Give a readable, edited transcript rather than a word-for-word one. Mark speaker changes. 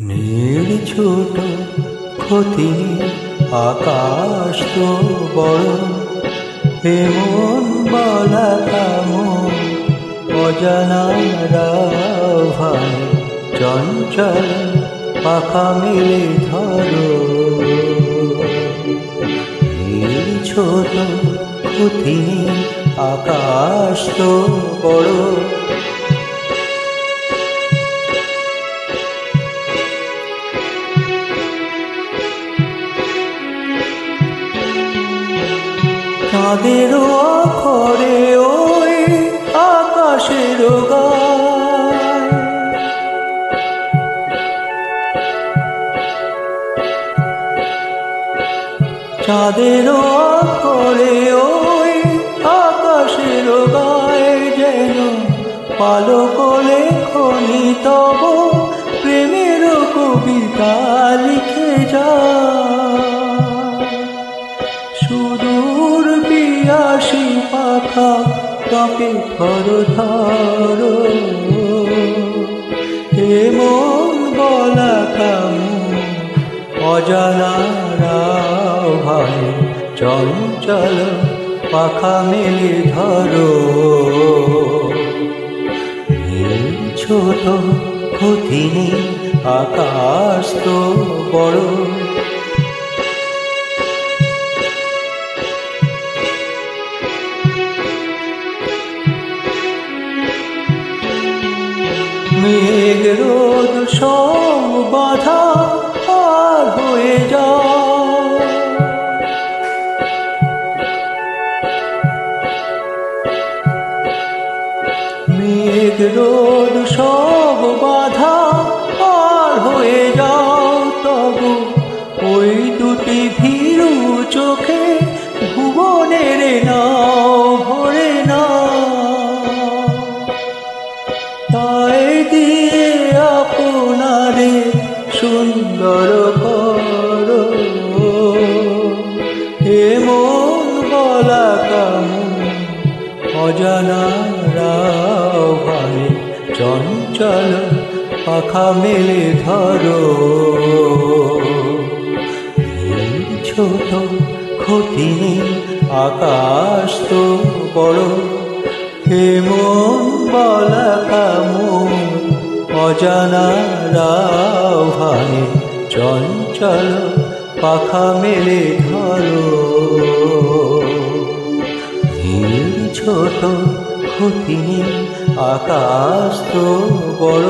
Speaker 1: নীল ছোট ক্ষতি আকাশ তো বড়, এমন বলা কামন অজানা রাভানে চঞ্চল পাখা মেলে ধরো। নীল ছোট ক্ষতি আকাশ তো বড়, চাঁদের আখরে ওই আকাশের গায়, চাঁদের আখরে ওই আকাশের গায় যেন পালক লেখনি তব প্রেমের কবিতা লিখে যায়। সুদূর পিয়াসী পাখা কাঁপে থর থর, এমন গলা কামন অজানা রাভানে চঞ্চল পাখা মেলে ধরো। নীল ছোট ক্ষতি নেই আকাশ তো বড়, মেঘ রোদ সব বাধা পার হয়ে যায়। মেঘ রোদ সব বাধা পার হয়ে যাও, তবু ওই দুটি ভীরু চোখে ভুবনের নাও ভরে না। তাই দিয়ে আপনারে সুন্দর করো, এমন গলা কামন অজানা রাভানে চঞ্চল পাখা মেলে ধরো। নীল ছোট ক্ষতি নেই আকাশ তো বড়, এমন বলা কামন অজানা রাভানে চঞ্চল পাখা মেলে ধরো। নীল ছোট ক্ষতি নেই আকাশ তো বড়।